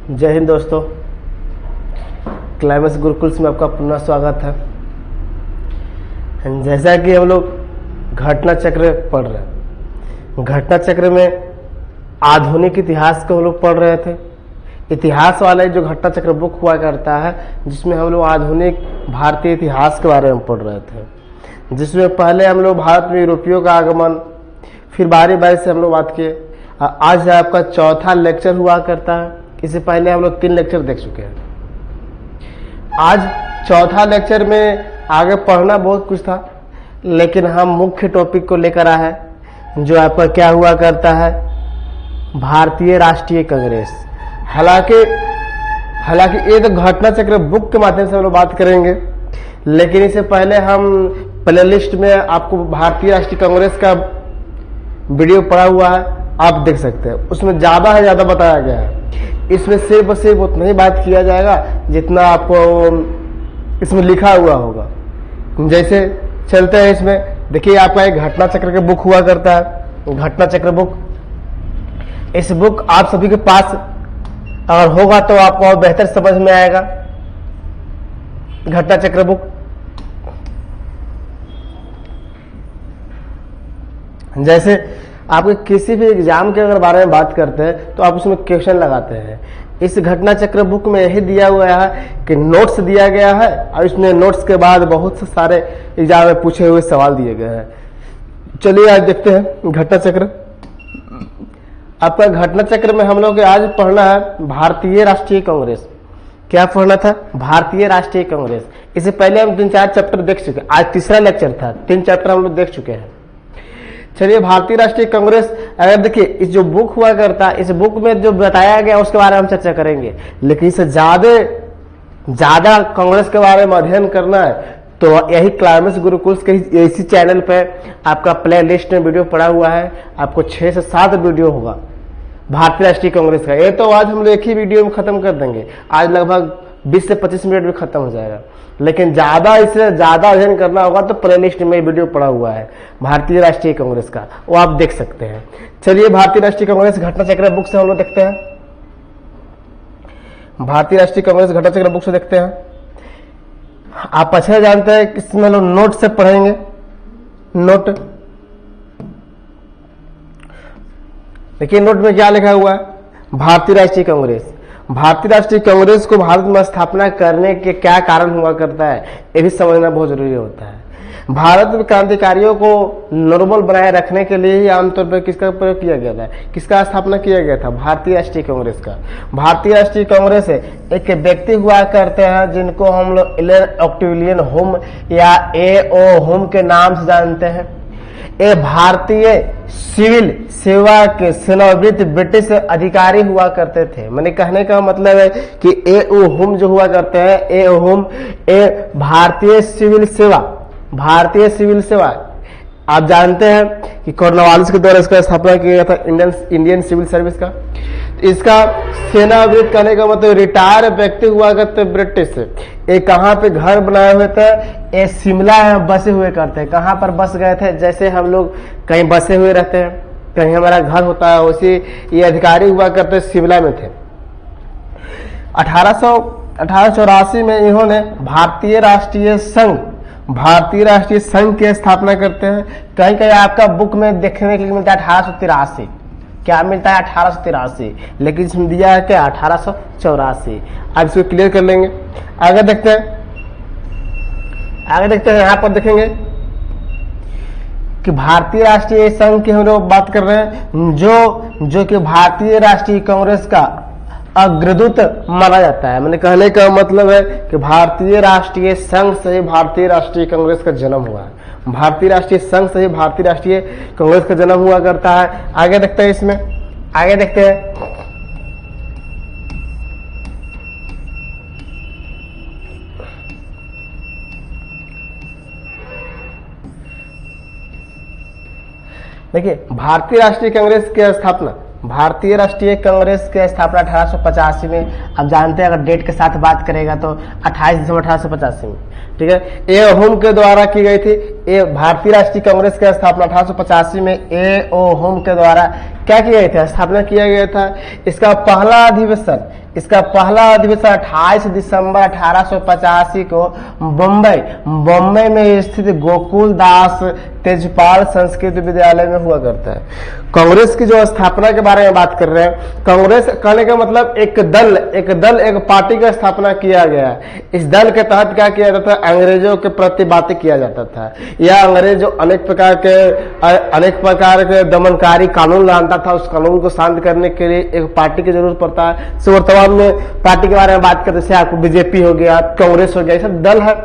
जय हिंद दोस्तों, क्लाइमेक्स गुरुकुल्स में आपका पुनः स्वागत है। जैसा कि हम लोग घटना चक्र पढ़ रहे हैं, घटना चक्र में आधुनिक इतिहास को हम लोग पढ़ रहे थे। इतिहास वाला जो घटना चक्र बुक हुआ करता है, जिसमें हम लोग आधुनिक भारतीय इतिहास के बारे में पढ़ रहे थे, जिसमें पहले हम लोग भारत में यूरोपियों का आगमन, फिर बारी बारी से हम लोग बात किए। आज आपका चौथा लेक्चर हुआ करता है। इससे पहले हम लोग 3 लेक्चर देख चुके हैं। आज चौथा लेक्चर में आगे पढ़ना बहुत कुछ था, लेकिन हम मुख्य टॉपिक को लेकर आए हैं, जो आपका क्या हुआ करता है, भारतीय राष्ट्रीय कांग्रेस। हालांकि ये तो घटना चक्र बुक के माध्यम से हम लोग बात करेंगे, लेकिन इससे पहले हम प्लेलिस्ट में आपको भारतीय राष्ट्रीय कांग्रेस का वीडियो पड़ा हुआ है, आप देख सकते हैं। उसमें ज्यादा से ज्यादा बताया गया है। इसमें सिर्फ उतना ही बात किया जाएगा जितना आपको इसमें लिखा हुआ होगा। जैसे चलते हैं इसमें, देखिए आपका एक घटना चक्र का बुक हुआ करता है, घटना चक्र बुक। इस बुक आप सभी के पास अगर होगा तो आपको और बेहतर समझ में आएगा। घटना चक्र बुक जैसे आपके किसी भी एग्जाम के अगर बारे में बात करते हैं तो आप उसमें क्वेश्चन लगाते हैं। इस घटना चक्र बुक में यही दिया हुआ है कि नोट्स दिया गया है, और इसमें नोट्स के बाद बहुत से सारे एग्जाम में पूछे हुए सवाल दिए गए हैं। चलिए आज देखते हैं घटना चक्र। आपका घटना चक्र में हम लोग आज पढ़ना है भारतीय राष्ट्रीय कांग्रेस। क्या पढ़ना था? भारतीय राष्ट्रीय कांग्रेस। इससे पहले हम 3-4 चैप्टर देख चुके, आज तीसरा लेक्चर था, 3 चैप्टर हम लोग देख चुके हैं। चलिए, भारतीय राष्ट्रीय कांग्रेस, अगर देखिए इस जो बुक हुआ करता है, इस बुक में जो बताया गया उसके बारे में हम चर्चा करेंगे, लेकिन इससे ज्यादा कांग्रेस के बारे में अध्ययन करना है तो यही क्लाइमेक्स गुरुकुल्स के इसी चैनल पे आपका प्ले लिस्ट में वीडियो पड़ा हुआ है। आपको 6 से 7 वीडियो होगा भारतीय राष्ट्रीय कांग्रेस का। ये तो आज हम लोग एक ही वीडियो में खत्म कर देंगे, आज लगभग 20 से 25 मिनट में खत्म हो जाएगा। लेकिन इससे ज्यादा अध्ययन करना होगा तो प्लेलिस्ट में वीडियो पड़ा हुआ है भारतीय राष्ट्रीय कांग्रेस का, वो आप देख सकते हैं। चलिए, भारतीय राष्ट्रीय कांग्रेस घटना चक्र बुक से हम लोग देखते हैं। भारतीय राष्ट्रीय कांग्रेस घटना चक्र बुक से देखते हैं। आप अच्छा जानते हैं, इसमें लोग नोट से पढ़ेंगे। नोट देखिए, नोट में क्या लिखा हुआ है? भारतीय राष्ट्रीय कांग्रेस। भारतीय राष्ट्रीय कांग्रेस को भारत में स्थापना करने के क्या कारण हुआ करता है, ये भी समझना बहुत जरूरी होता है। भारत में क्रांतिकारियों को नॉर्मल बनाए रखने के लिए ही आमतौर पर किसका प्रयोग किया गया था, किसका स्थापना किया गया था? भारतीय राष्ट्रीय कांग्रेस का। भारतीय राष्ट्रीय कांग्रेस एक व्यक्ति हुआ करते हैं जिनको हम लोग एलन ऑक्टेवियन होम या A.O. होम के नाम से जानते हैं। ये भारतीय सिविल सेवा के सेवानिवृत्त ब्रिटिश अधिकारी हुआ करते थे। मैंने कहने का मतलब है कि A.O. होम जो हुआ करते हैं, A.O. होम भारतीय सिविल सेवा आप जानते हैं कि कॉर्नवालिस के द्वारा इसका स्थापना किया गया था, इंडियन सिविल सर्विस का। इसका सेनावृत्त कहने का मतलब रिटायर व्यक्ति हुआ करते ब्रिटिश। ये कहाँ पे घर बनाए हुए थे? ये शिमला में बसे हुए करते हैं। कहाँ पर बस गए थे? जैसे हम लोग कहीं बसे हुए रहते हैं, कहीं हमारा घर होता है, वैसे ये अधिकारी हुआ करते शिमला में थे। 1884 में इन्होंने भारतीय राष्ट्रीय संघ की स्थापना करते हैं। कहीं कहीं आपका बुक में देखने के लिए मिलता है 1883। क्या मिलता है? 1883, लेकिन इसमें दिया है क्या? 1884। आप इसको क्लियर कर लेंगे। आगे देखते हैं, यहाँ पर देखेंगे कि भारतीय राष्ट्रीय संघ की हम लोग बात कर रहे हैं, जो कि भारतीय राष्ट्रीय कांग्रेस का अग्रदूत माना जाता है। मैंने कहने का मतलब है कि भारतीय राष्ट्रीय संघ से ही भारतीय राष्ट्रीय कांग्रेस का जन्म हुआ है। भारतीय राष्ट्रीय संघ से ही भारतीय राष्ट्रीय कांग्रेस का जन्म हुआ करता है। आगे देखते हैं, इसमें आगे देखते हैं। देखिए, भारतीय राष्ट्रीय कांग्रेस की स्थापना 1885 में, आप जानते हैं अगर डेट के साथ बात करेगा तो 28 दिसंबर 1885 में, ठीक है। A.O. होम के द्वारा की गई थी। भारतीय राष्ट्रीय कांग्रेस की स्थापना 1885 में A.O. होम के द्वारा क्या किया गया था? स्थापना किया गया था। इसका पहला अधिवेशन इसका पहला अधिवेशन 28 दिसंबर 1885 को बम्बई में स्थित गोकुल दास तेजपाल संस्कृत विद्यालय में हुआ करता है। कांग्रेस की जो स्थापना के बारे में बात कर रहे हैं, कांग्रेस कहने का मतलब एक दल एक पार्टी का स्थापना किया गया। इस दल के तहत क्या किया जाता था? अंग्रेजों के प्रति बातें किया जाता था, या अंग्रेज जो अनेक प्रकार के दमनकारी कानून लाता था, उस कानून को शांत करने के लिए एक पार्टी की जरूरत पड़ता है। तो वर्तमान में पार्टी के बारे में बात करते जैसे आपको बीजेपी हो गया, कांग्रेस हो गया, ये सब दल है।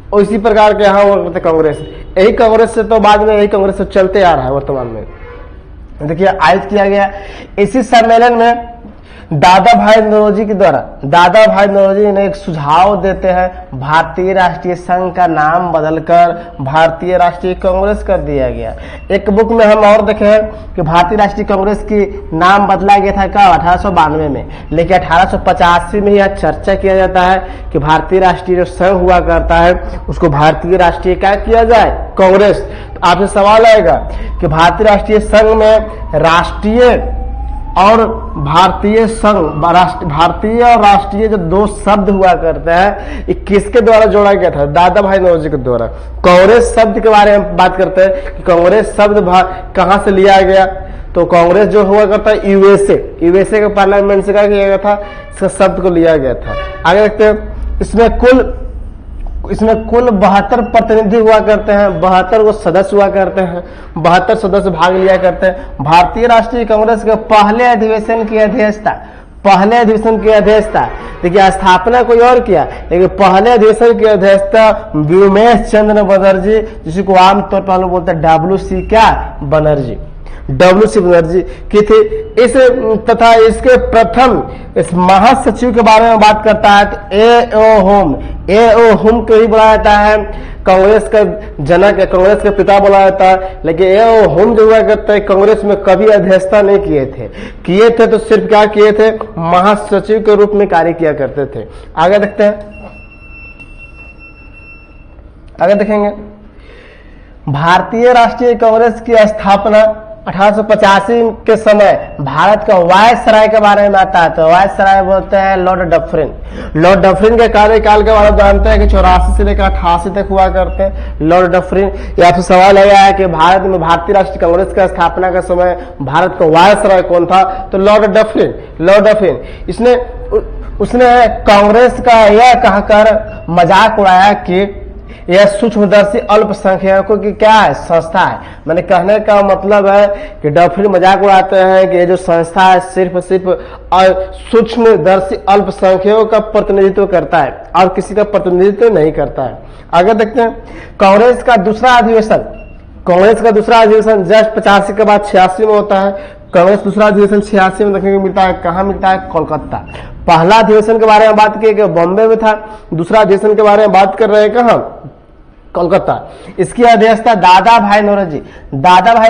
और इसी प्रकार के यहाँ हुआ करते कांग्रेस। यही कांग्रेस से तो बाद में यही कांग्रेस से चलते आ रहा है वर्तमान में। देखिए आयोजित किया गया इसी सम्मेलन में दादा भाई नौरोजी ने एक सुझाव देते हैं, भारतीय राष्ट्रीय संघ का नाम बदलकर भारतीय राष्ट्रीय कांग्रेस कर दिया गया। एक बुक में हम और देखे कि भारतीय राष्ट्रीय कांग्रेस की नाम बदला गया था कब? 1892 में, लेकिन 1885 में यह चर्चा किया जाता है कि भारतीय राष्ट्रीय संघ हुआ करता है उसको भारतीय राष्ट्रीय क्या किया जाए? कांग्रेस। तो आपसे सवाल आएगा कि भारतीय राष्ट्रीय संघ में राष्ट्रीय और भारतीय संघ, भारतीय और राष्ट्रीय जो दो शब्द हुआ करते हैं, ये किसके द्वारा जोड़ा गया था? दादा भाई नौरोजी के द्वारा। कांग्रेस शब्द के बारे में बात करते हैं कि कांग्रेस शब्द कहां से लिया गया? तो कांग्रेस जो हुआ करता है यूएसए के पार्लियामेंट से क्या किया गया था? इसका शब्द को लिया गया था। आगे देखते हैं, इसमें कुल 72 प्रतिनिधि हुआ करते हैं, 72 वो सदस्य हुआ करते हैं, 72 सदस्य भाग लिया करते हैं। भारतीय राष्ट्रीय कांग्रेस के पहले अधिवेशन की अध्यक्षता देखिए, स्थापना कोई और किया, लेकिन पहले अधिवेशन की अध्यक्षता व्योमेश चंद्र बनर्जी, जिसको आमतौर पर हम लोग बोलते हैं WC बनर्जी की थी। इस तथा इसके प्रथम इस महासचिव के बारे में बात करता है तो ए.ओ. होम को ही बोला जाता है, कांग्रेस का जनक, कांग्रेस के पिता बोला जाता है। लेकिन ए.ओ. होम जो हुआ करता है कांग्रेस में कभी अध्यक्षता नहीं किए थे तो सिर्फ क्या किए थे? महासचिव के रूप में कार्य किया करते थे। आगे देखते हैं, आगे देखेंगे भारतीय राष्ट्रीय कांग्रेस की स्थापना 1885 के समय भारत का वायसराय के बारे में आता है। तो वायसराय बोलते हैं लॉर्ड डफरिन के कार्यकाल के बारे में जानते हैं कि 84 से लेकर 88 तक हुआ करते हैं लॉर्ड डफरिन। यह आपसे सवाल आया है कि भारत में भारतीय राष्ट्रीय कांग्रेस का स्थापना के समय भारत का वायसराय कौन था? तो लॉर्ड डफरिन। उसने कांग्रेस का यह कहकर मजाक उड़ाया कि यह सूक्ष्मदर्शी अल्पसंख्यकों की क्या है? संस्था है। मैंने कहने का मतलब है कि डफरिन मजाक उड़ाते हैं कि ये जो संस्था है सिर्फ सूक्ष्मदर्शी अल्पसंख्यकों का प्रतिनिधित्व करता है और किसी का प्रतिनिधित्व नहीं करता है। आगे देखते हैं, कांग्रेस का दूसरा अधिवेशन जस्ट 85 के बाद 86 में होता है। कांग्रेस दूसरा अधिवेशन 86 में देखने को मिलता है। कहाँ मिलता है? कोलकाता। पहला अधिवेशन के बारे में बात की बॉम्बे में था, दूसरा अधिवेशन के बारे में बात कर रहे हैं कहाँ? कोलकाता। इसकी अध्यक्षता दादा भाई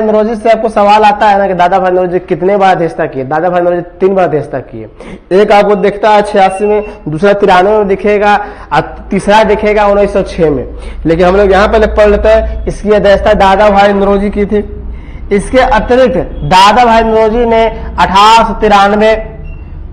नौरोजी से आपको सवाल आता है ना कि दादा भाई नौरोजी कितने बार अध्यक्षता किए? दादा भाई नौरोजी 3 बार अध्यक्षता किए। एक आपको दिखता है 86 में, दूसरा 93 में दिखेगा और तीसरा दिखेगा 1906 में। लेकिन हम लोग यहाँ पहले पढ़ लेते हैं, इसकी अध्यक्षता दादा भाई नौरोजी की थी। इसके अतिरिक्त दादा भाई नौरोजी ने 1893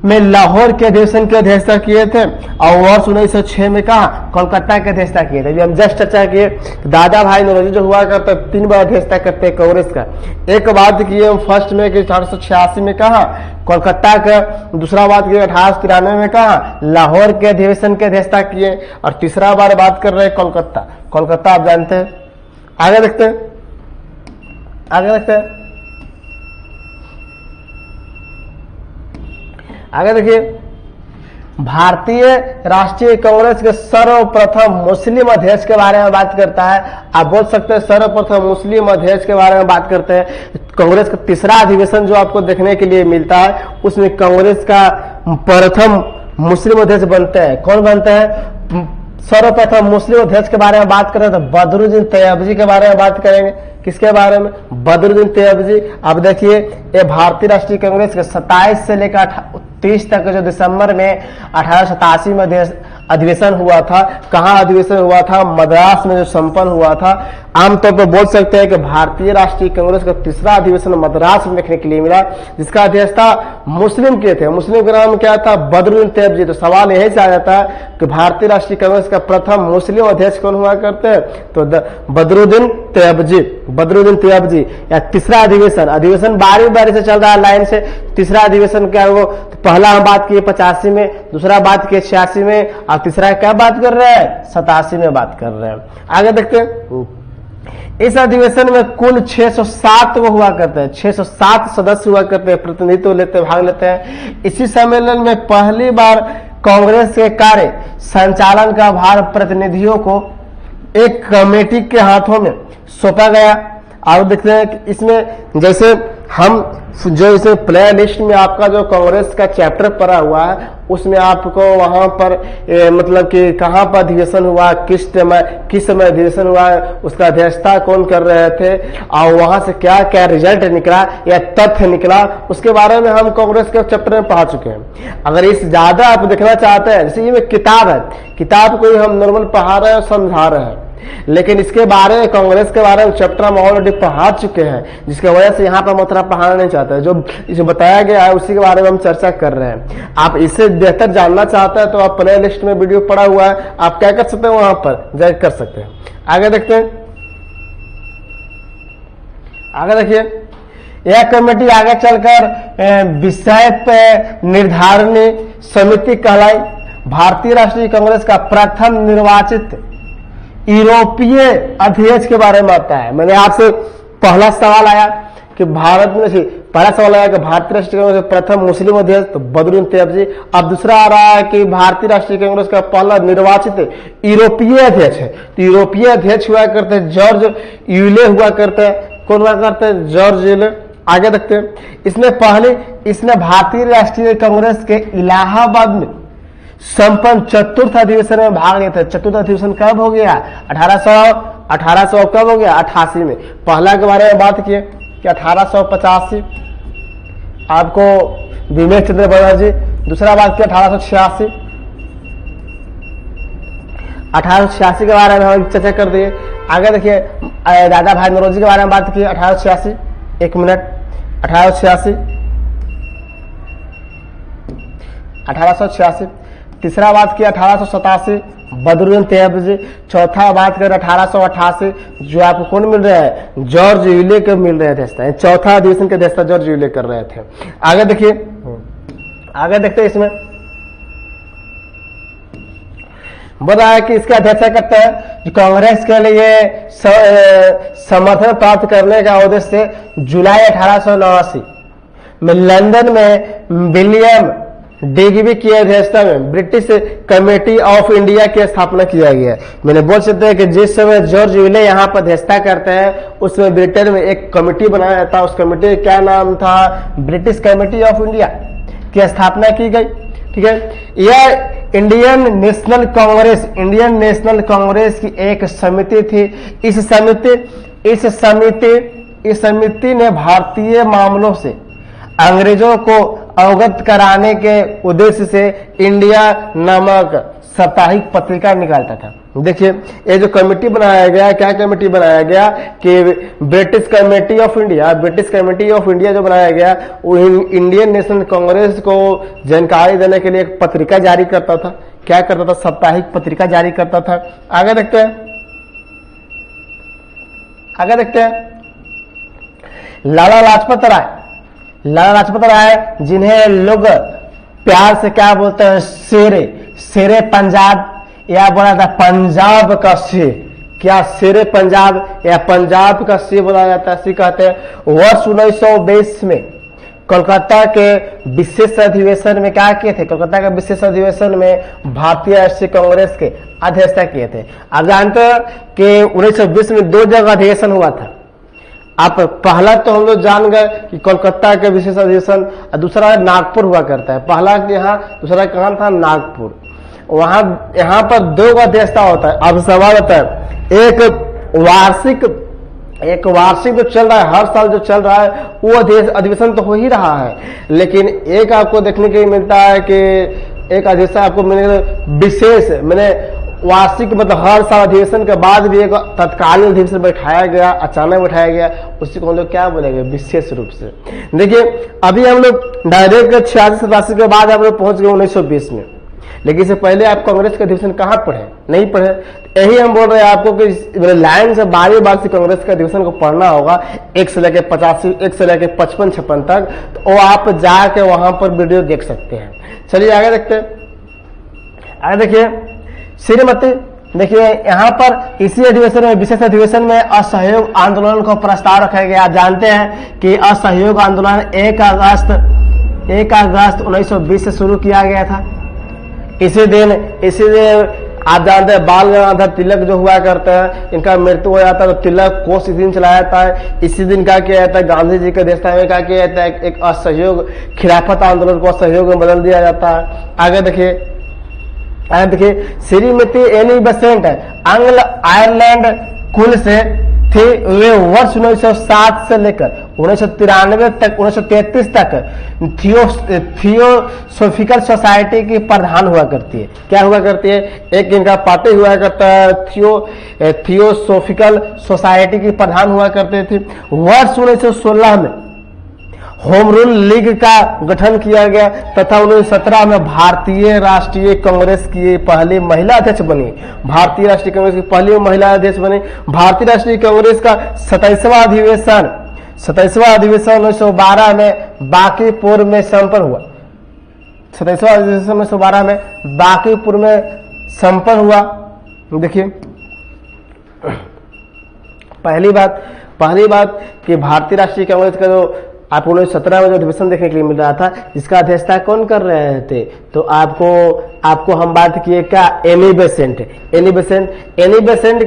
में लाहौर के अधिवेशन की अध्यक्षता किए थे और वर्ष 1906 में कहा? कोलकाता की अध्यक्षता किए थे। हम जस्ट चर्चा किए दादा भाई नौरोजी जो हुआ करता 3 बार अध्यक्षता करते हैं कांग्रेस का। एक बात किए हम फर्स्ट में कि 1886 में कहा? कोलकाता का। दूसरा बात किए 1893 में कहा? लाहौर के अधिवेशन की अध्यक्षता किए। और तीसरा बार बात कर रहे हैं कोलकाता आप जानते हैं। आगे देखते हैं, आगे देखिए, भारतीय राष्ट्रीय कांग्रेस के सर्वप्रथम मुस्लिम अध्यक्ष के बारे में बात करता है। आप बोल सकते हैं सर्वप्रथम मुस्लिम अध्यक्ष के बारे में बात करते हैं। कांग्रेस का तीसरा अधिवेशन जो आपको देखने के लिए मिलता है उसमें कांग्रेस का प्रथम मुस्लिम अध्यक्ष बनते हैं। कौन बनते हैं? सर्वप्रथम मुस्लिम अध्यक्ष के बारे में बात करें तो बदरुद्दीन तैयबजी के बारे में बात करेंगे। किसके बारे में? बदरुद्दीन तैयबजी। अब देखिए, ये भारतीय राष्ट्रीय कांग्रेस के 27 से लेकर 30 तक जो दिसंबर में 1887 में अधिवेशन हुआ था। कहाँ अधिवेशन हुआ था? मद्रास में जो संपन्न हुआ था। आमतौर पर बोल सकते हैं कि भारतीय राष्ट्रीय कांग्रेस का तीसरा अधिवेशन मद्रास में देखने के लिए मिला, जिसका अध्यक्षता मुस्लिम के थे। मुस्लिम का नाम क्या था? बदरुद्दीन तैयबजी। तो सवाल यही से आ जाता है कि भारतीय राष्ट्रीय कांग्रेस का प्रथम मुस्लिम अध्यक्ष कौन हुआ करते हैं? तो बदरुद्दीन तैयबजी, बदरुद्दीन तैयबजी। या तीसरा अधिवेशन बारी बारी से चल रहा है लाइन से। तीसरा अधिवेशन क्या हो? तो पहला हम बात किए 85 में, दूसरा बात किए 86 में, और तीसरा क्या बात कर रहे हैं? 87 में बात कर रहे हैं। आगे देखते हैं। इस अधिवेशन में कुल 607 वो हुआ करते हैं, 607 सदस्य हुआ करते हैं, प्रतिनिधित्व लेते भाग लेते हैं। इसी सम्मेलन में पहली बार कांग्रेस के कार्य संचालन का भार प्रतिनिधियों को एक कमेटी के हाथों में सौंपा गया। आप देखते हैं कि इसमें जैसे हम जो इसे प्ले लिस्ट में आपका जो कांग्रेस का चैप्टर पड़ा हुआ है, उसमें आपको वहां पर मतलब कि कहां पर अधिवेशन हुआ, किस समय अधिवेशन हुआ, उसका अध्यक्षता कौन कर रहे थे, और वहां से क्या क्या रिजल्ट निकला या तथ्य निकला, उसके बारे में हम कांग्रेस के चैप्टर में पढ़ा चुके हैं। अगर इस ज्यादा आप देखना चाहते हैं, जैसे ये किताब है, किताब को हम नॉर्मल पढ़ा रहे हैं और समझा रहे हैं, लेकिन इसके बारे में कांग्रेस के बारे में चैप्टर हम ऑलरेडी पढ़ा चुके हैं, जिसकी वजह से यहाँ पर मतलब पढ़ाना नहीं चाहते। जो बताया गया है उसी के बारे में हम चर्चा कर रहे हैं। आप इससे बेहतर जानना चाहते हैं तो आप प्ले लिस्ट में वीडियो पड़ा हुआ है, आप क्या कर सकते हैं, वहां पर जाकर कर सकते हैं। आगे देखते हैं। आगे देखिए, यह कमेटी आगे चलकर विषय पे निर्धारण समिति कहलाई। भारतीय राष्ट्रीय कांग्रेस का प्रथम निर्वाचित यूरोपीय अध्यक्ष के बारे में आता है। मैंने आपसे पहला सवाल आया कि भारत में पहला सवाल आया कि भारतीय राष्ट्रीय कांग्रेस का प्रथम मुस्लिम अध्यक्ष तो बदरुद्दीन तैयबजी। अब दूसरा आ रहा है कि भारतीय राष्ट्रीय कांग्रेस का पहला निर्वाचित यूरोपीय अध्यक्ष है। तो यूरोपीय अध्यक्ष हुआ करते हैं जॉर्ज यूले हुआ करते हैं। कौन हुआ करते हैं? George Yule. आगे देखते हैं। इसने भारतीय राष्ट्रीय कांग्रेस के इलाहाबाद में संपन्न चतुर्थ अधिवेशन में भाग लिया था। चतुर्थ अधिवेशन कब हो गया? 1800 कब हो गया? 88 में। पहला के बारे में बात किए कि 1885 आपको विमेश चंद्र बनर्जी। दूसरा बात किया 1886। 1886 के बारे में हम चर्चा कर दिए। आगे देखिए, दादा भाई नौरोजी के बारे में बात की 1886। 1 मिनट। 1886। तीसरा बात किया 1887 बदरुद्दीन तैयबजी। चौथा बात करें 1888 जो आपको कौन मिल रहा है? जॉर्ज यूले के मिल रहे थे। चौथा अधिवेशन के अध्यक्षता जॉर्ज यूले कर रहे थे। आगे देखिए, आगे देखते हैं। इसमें बताया कि इसका अध्यक्षता करता है जो कांग्रेस के लिए समर्थन प्राप्त करने का उद्देश्य से जुलाई 1889 में लंदन में विलियम डिग्बी की अध्यक्षता में ब्रिटिश कमेटी ऑफ इंडिया की स्थापना किया गया। मैंने बोल सकते हैं कि जिस समय जॉर्ज यूले यहाँ पर अध्यक्षता करते हैं, उसमें ब्रिटेन में एक कमेटी बनाया जाता है। उस कमेटी का क्या नाम था? ब्रिटिश कमेटी ऑफ इंडिया की स्थापना की गई। ठीक है, यह इंडियन नेशनल कांग्रेस की एक समिति थी। इस समिति ने भारतीय मामलों से अंग्रेजों को अवगत कराने के उद्देश्य से इंडिया नामक साप्ताहिक पत्रिका निकालता था। देखिए, ये जो कमेटी बनाया गया, क्या कमेटी बनाया गया कि ब्रिटिश कमेटी ऑफ इंडिया जो बनाया गया, वो इंडियन नेशनल कांग्रेस को जानकारी देने के लिए एक पत्रिका जारी करता था। क्या करता था? साप्ताहिक पत्रिका जारी करता था। आगे देखते हैं। लाला लाजपत राय जिन्हें लोग प्यार से क्या बोलते हैं? शेरे पंजाब, या बोला था पंजाब का शेर। क्या शेरे पंजाब या पंजाब का शेर बोला जाता है? इसी कहते हैं। वर्ष 1920 में कोलकाता के विशेष अधिवेशन में क्या किए थे? कोलकाता के विशेष अधिवेशन में भारतीय राष्ट्रीय कांग्रेस के अध्यक्षता किए थे। आप जानते हैं कि 1920 में 2 जगह अधिवेशन हुआ था। आप पहला तो हम लोग जान गए कि कोलकाता के विशेष अधिवेशन, दूसरा नागपुर हुआ करता है। पहला यहाँ, दूसरा कहाँ था? नागपुर। यहाँ पर 2 का अध्यक्षता होता है। अब सवाल होता है, एक वार्षिक जो चल रहा है, हर साल जो चल रहा है, वो अधिवेशन तो हो ही रहा है, लेकिन एक आपको देखने के लिए मिलता है कि एक अधिवेशन आपको मिलेगा विशेष, मैंने वार्षिक मतलब हर साल अधिवेशन के बाद भी एक तत्कालीन अधिवेशन बैठाया गया, अचानक बैठाया गया, उसी को हम लोग क्या बोलेंगे, विशेष रूप से। देखिए अभी हम लोग डायरेक्ट 86-87 के बाद हम लोग पहुंच गए 1920 में, लेकिन इससे पहले आप कांग्रेस का अधिवेशन कहाँ पढ़े, नहीं पढ़े। यही हम बोल रहे हैं आपको कि लाइन से बारी बार से कांग्रेस का अधिवेशन को पढ़ना होगा, 1 से लेकर 85, 1 से लेकर 55-56 तक, तो वो आप जाके वहां पर वीडियो देख सकते हैं। चलिए आगे देखते हैं। आगे देखिए श्रीमती, देखिए यहाँ पर इसी अधिवेशन में, विशेष अधिवेशन में असहयोग आंदोलन को प्रस्ताव रखा गया। आप जानते हैं कि असहयोग आंदोलन 1 अगस्त 1920 से शुरू किया गया था। इसी दिन आप जानते हैं बाल गंगाधर तिलक जो हुआ करते हैं, इनका मृत्यु हो जाता है तो तिलक कोष इसी दिन चलाया जाता है। इसी दिन क्या किया जाता है, गांधी जी के अध्यक्षता में क्या किया जाता है, एक असहयोग खिलाफत आंदोलन को असहयोग में बदल दिया जाता है। आगे देखिए Shrimati Annie Besant Anglo Ireland कुल से थी। वे वर्ष 1907 से लेकर 1993 तक 1933 तक थियोसोफिकल सोसाइटी की प्रधान हुआ करती है। क्या हुआ करती है, एक इनका पार्टी हुआ करता है, थियोसोफिकल सोसाइटी की प्रधान हुआ करते थे। वर्ष 1916 में होम रूल लीग का गठन किया गया तथा 1917 में भारतीय राष्ट्रीय कांग्रेस की पहली महिला अध्यक्ष बनी। भारतीय राष्ट्रीय कांग्रेस की पहली महिला अध्यक्ष बनी। भारतीय राष्ट्रीय कांग्रेस का 27वां अधिवेशन 1912 में बांकीपुर में संपन्न हुआ। 27वां अधिवेशन 1912 में बांकीपुर में संपन्न हुआ। देखिए पहली बात कि भारतीय राष्ट्रीय कांग्रेस का जो आपको 1917 में जो अधिवेशन देखने के लिए मिल रहा था, जिसका अध्यक्षता कौन कर रहे थे, तो आपको हम बात किए क्या, एनी बेसेंट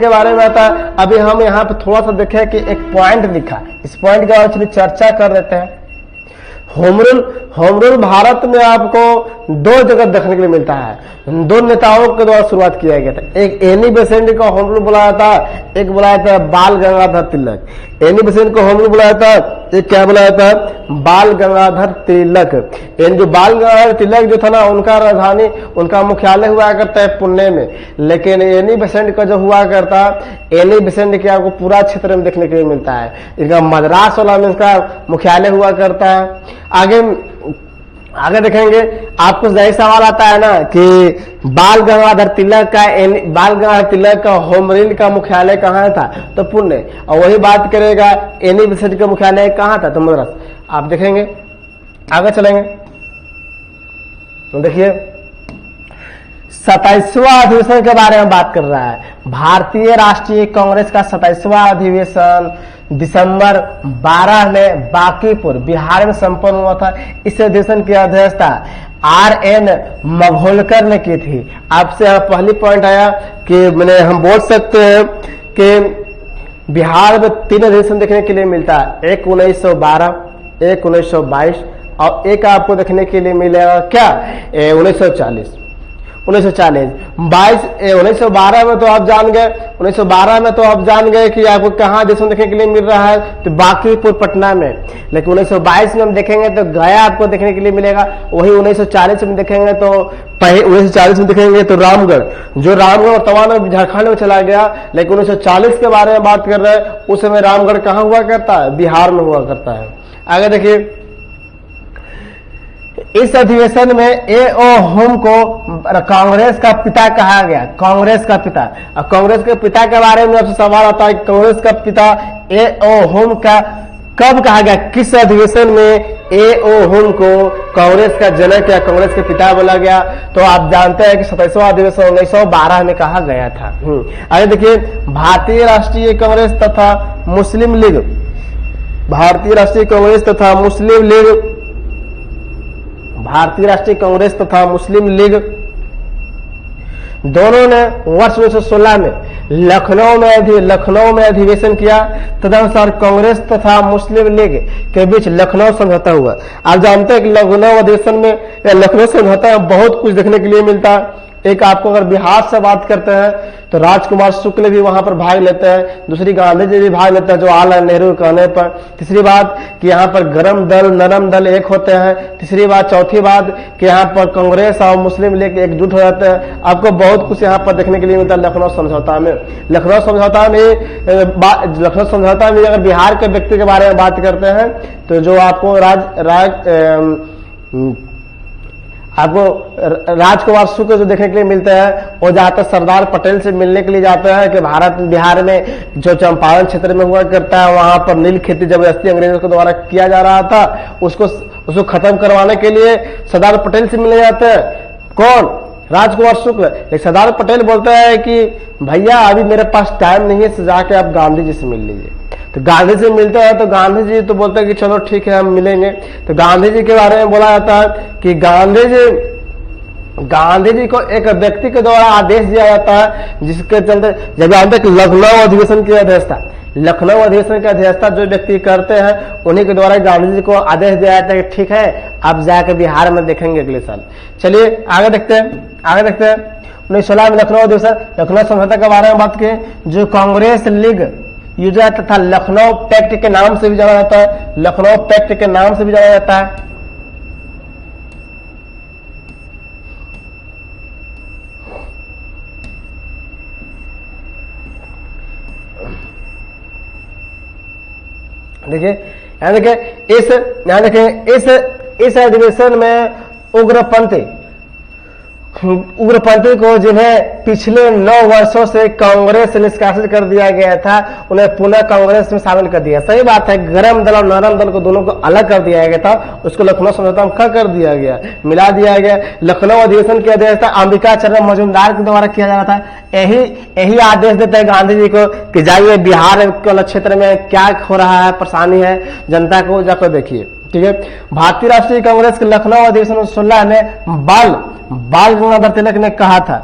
के बारे में आता। अभी हम यहाँ पे थोड़ा सा देखें कि एक पॉइंट लिखा, इस पॉइंट के बारे में चर्चा कर लेते हैं। होम रूल भारत में आपको 2 जगह देखने के लिए मिलता है, 2 नेताओं के द्वारा शुरुआत किया गया था। एक एनी बेसेंट का होम रूल बुलाया था, एक बुलाया था बाल गंगाधर तिलक। एनी बेसेंट को होम रूल बुलाया था, एक क्या बुलाया था, बाल गंगाधर तिलक। जो बाल गंगाधर तिलक जो था ना, उनका राजधानी, उनका मुख्यालय हुआ करता है पुणे में, लेकिन एनी बेसेंट का जो हुआ करता, एनी बेसेंट के आपको पूरा क्षेत्र में देखने के लिए मिलता है। इनका मद्रास वाला में इसका मुख्यालय हुआ करता है। आगे देखेंगे, आपको यही सवाल आता है ना कि बाल गंगाधर तिलक का होम रूल का मुख्यालय कहाँ था, तो पुणे। और वही बात करेगा एनी बेसेंट का मुख्यालय कहाँ था, तो मद्रास। आप देखेंगे, आगे चलेंगे तो देखिए 27वां अधिवेशन के बारे में बात कर रहा है। भारतीय राष्ट्रीय कांग्रेस का 27वां अधिवेशन दिसंबर 12 में बांकीपुर बिहार में संपन्न हुआ था। इस अधिवेशन की अध्यक्षता RN मघोलकर ने की थी। आपसे पहली पॉइंट आया कि मैंने हम बोल सकते हैं कि बिहार में 3 अधिवेशन देखने के लिए मिलता है, एक 1912, एक 1922 और एक आपको देखने के लिए मिलेगा क्या, 1940। 1912 में तो आप जान गए, 1912 में तो आप जान गए कि आपको कहाँ अधिवेशन देखने के लिए मिल रहा है, तो बांकीपुर पटना में। लेकिन 1922 में हम देखेंगे तो गया आपको देखने के लिए मिलेगा। वही 1940 में देखेंगे तो 1940 में देखेंगे तो रामगढ़, जो रामगढ़ वर्तमान झारखंड में चला गया। लेकिन 1940 के बारे में बात कर रहे हैं, उस समय रामगढ़ कहाँ हुआ करता है, बिहार में हुआ करता है। आगे देखिए, इस अधिवेशन में A.O. होम को कांग्रेस का पिता कहा गया, कांग्रेस का पिता। अब कांग्रेस के पिता के बारे में आपसे सवाल आता है, कांग्रेस का पिता A.O. होम का कब कहा गया, किस अधिवेशन में A.O. होम को कांग्रेस का जनक या कांग्रेस के पिता बोला गया, तो आप जानते हैं कि 27वां अधिवेशन 1912 में कहा गया था। आगे देखिए, भारतीय राष्ट्रीय कांग्रेस तथा मुस्लिम लीग, भारतीय राष्ट्रीय कांग्रेस तथा मुस्लिम लीग, भारतीय राष्ट्रीय कांग्रेस तथा मुस्लिम लीग दोनों ने वर्ष 1916 में लखनऊ में अधिवेशन किया। तदनुसार कांग्रेस तथा मुस्लिम लीग के बीच लखनऊ समझौता हुआ। आप जानते हैं कि लखनऊ अधिवेशन में या लखनऊ समझौता में बहुत कुछ देखने के लिए मिलता है। एक आपको अगर बिहार से बात करते हैं तो राजकुमार शुक्ल भी वहां पर भाग लेते हैं, दूसरी गांधी जी भी भाग लेते हैं जो जवाहरलाल नेहरू कहने पर। तीसरी बात कि यहाँ पर गरम दल नरम दल एक होते हैं। तीसरी बात, चौथी बात कि यहाँ पर कांग्रेस और मुस्लिम लीग एकजुट हो जाते हैं। आपको बहुत कुछ यहाँ पर देखने के लिए मिलता है लखनऊ समझौता में। लखनऊ समझौता में अगर बिहार के व्यक्ति के बारे में बात करते हैं तो जो आपको राजकुमार शुक्ल जो देखने के लिए मिलते हैं वो जाते सरदार पटेल से मिलने के लिए जाते हैं कि भारत बिहार में जो चंपारण क्षेत्र में हुआ करता है वहां पर नील खेती जबरदस्ती अंग्रेजों के द्वारा किया जा रहा था, उसको खत्म करवाने के लिए सरदार पटेल से मिलने जाते हैं। कौन? राजकुमार शुक्ल। एक सरदार पटेल बोलते हैं कि भैया अभी मेरे पास टाइम नहीं है, जाके आप गांधी जी से मिल लीजिए। तो गांधी जी मिलते हैं तो गांधी जी तो बोलते हैं कि चलो ठीक है हम मिलेंगे। तो गांधी जी के बारे में बोला जाता है कि गांधी जी को एक व्यक्ति के द्वारा आदेश दिया जाता है जिसके चलते जब यहाँ तक लखनऊ अधिवेशन की अध्यक्षता, लखनऊ अधिवेशन की अध्यक्षता जो व्यक्ति करते हैं उन्हीं के द्वारा गांधी जी को आदेश दिया जाता है कि ठीक है आप जाकर बिहार में देखेंगे अगले साल। चलिए आगे देखते हैं 1916 में लखनऊ अधिवेशन, लखनऊ समझौता के बारे में बात की जो कांग्रेस लीग योजना तथा लखनऊ पैक्ट के नाम से भी जाना जाता है। लखनऊ पैक्ट के नाम से भी जाना जाता है। देखिए इस अधिवेशन में उग्रपंथी को जिन्हें पिछले 9 वर्षों से कांग्रेस से निष्कासित कर दिया गया था उन्हें पुनः कांग्रेस में शामिल कर दिया। सही बात है, गरम दल और नरम दल को दोनों को अलग कर दिया गया था, उसको लखनऊ समझौता में क्या कर दिया गया, मिला दिया गया। लखनऊ अधिवेशन की अध्यक्षता अंबिका चरण मजूमदार के द्वारा किया जा रहा था। यही आदेश देते हैं गांधी जी को कि जाइए बिहार के क्षेत्र में क्या हो रहा है, परेशानी है, जनता को जाकर देखिए। ठीक है, भारतीय राष्ट्रीय कांग्रेस के लखनऊ अधिवेशन 16 में बाल गंगाधर तिलक ने कहा था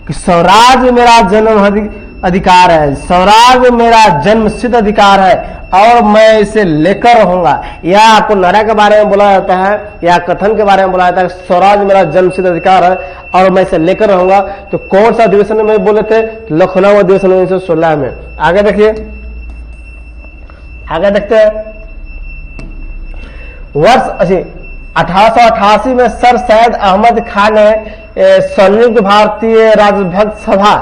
कि स्वराज मेरा जन्म अधिकार है, स्वराज मेरा जन्म सिद्ध अधिकार है और मैं इसे लेकर रहूंगा। यह आपको नारा के बारे में बोला जाता है या कथन के बारे में बोला जाता है, स्वराज मेरा जन्म सिद्ध अधिकार है और मैं इसे लेकर रहूंगा। तो कौन सा अधिवेशन में बोले थे? लखनऊ अधिवेशन 1916 में। आगे देखिए, आगे देखते हैं। वर्ष 1888 में सर सैयद अहमद खान ने संयुक्त भारतीय राजभक्त सभा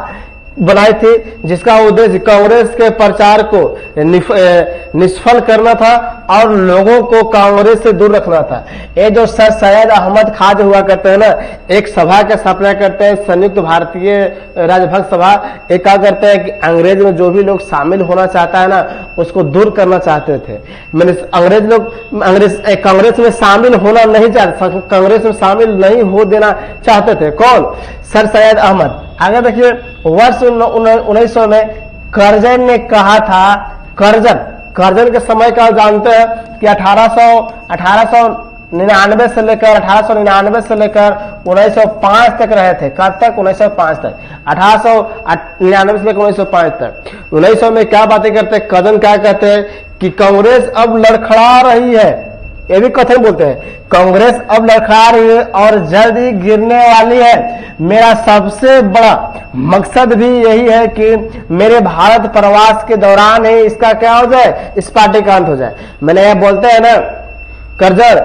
बनाई थी जिसका उद्देश्य कांग्रेस के प्रचार को निष्फल करना था और लोगों को कांग्रेस से दूर रखना था। ये जो सर सैयद अहमद खान हुआ करते हैं ना, एक सभा का स्थापना करते हैं, संयुक्त भारतीय राजभक्त सभा। एक क्या करते हैं कि अंग्रेज में जो भी लोग शामिल होना चाहता है ना उसको दूर करना चाहते थे। मैंने कांग्रेस में शामिल होना नहीं चाहते, कांग्रेस में शामिल नहीं हो देना चाहते थे। कौन? सर सैयद अहमद। आगे देखिए, वर्ष 1900 में करजन ने कहा था, करजन के समय का जानते हैं कि 1899 से लेकर 1905 तक रहे थे। कब तक? 1905 तक, 1899 से लेकर 1905 तक। 1900 में क्या बातें करते हैं? करजन क्या कहते हैं कि कांग्रेस अब लड़खड़ा रही है, ये भी कथन बोलते हैं, कांग्रेस अब लड़खड़ा रही है और जल्द ही गिरने वाली है। मेरा सबसे बड़ा मकसद भी यही है कि मेरे भारत प्रवास के दौरान ही इसका क्या हो जाए, इस पार्टी का अंत हो जाए। मैंने ये बोलते हैं ना करजन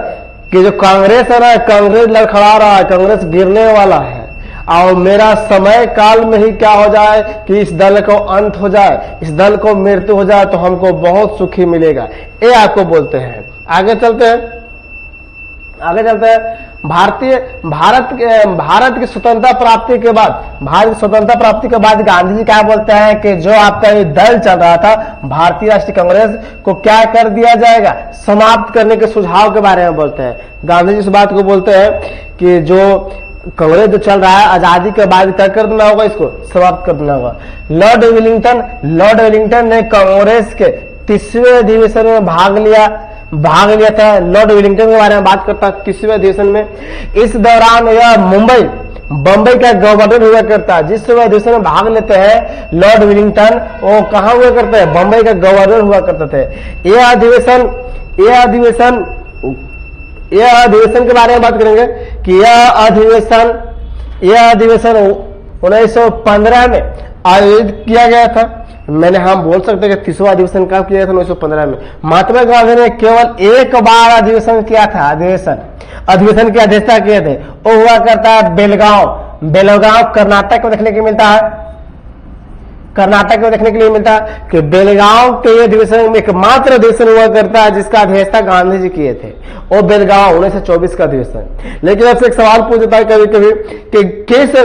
कि जो कांग्रेस है ना, कांग्रेस लड़खड़ा रहा है, कांग्रेस गिरने वाला है और मेरा समय काल में ही क्या हो जाए कि इस दल को अंत हो जाए, इस दल को मृत्यु हो जाए तो हमको बहुत सुखी मिलेगा। ये आपको बोलते हैं। आगे चलते हैं। भारत की स्वतंत्रता प्राप्ति के बाद गांधी जी क्या बोलते हैं कि जो आपका ये दल चल रहा था भारतीय राष्ट्रीय कांग्रेस को क्या कर दिया जाएगा, समाप्त करने के सुझाव के बारे में बोलते हैं। गांधी जी इस बात को बोलते हैं कि जो कांग्रेस जो चल रहा है आजादी के बाद क्या कर देना होगा, इसको समाप्त कर देना होगा। लॉर्ड वेलिंगटन ने कांग्रेस के 30वें अधिवेशन में भाग लिया था। लॉर्ड वेलिंगटन के बारे में बात करता है 30वें अधिवेशन में। इस दौरान यह बंबई का गवर्नर हुआ करता है। जिस अधिवेशन में भाग लेते हैं लॉर्ड वेलिंगटन, वो कहां हुआ करते हैं? बंबई का गवर्नर हुआ करते थे। यह अधिवेशन के बारे में बात करेंगे कि यह अधिवेशन 1915 में आयोजित किया गया था। मैंने हम बोल सकते हैं कि 30वां अधिवेशन कब किया था? 1915 में। महात्मा गांधी ने केवल एक बार अधिवेशन किया था, अधिवेशन की अध्यक्षता किए थे। वो हुआ करता है बेलगांव कर्नाटक में देखने को मिलता है। कर्नाटक में देखने के लिए मिलता है कि बेलगांव के अधिवेशन में एकमात्र अधिवेशन हुआ करता है जिसका अध्यक्षता गांधी जी किए थे, वो बेलगांव 1924 का अधिवेशन। लेकिन आपसे एक सवाल पूछ देता है कभी कभी कि किस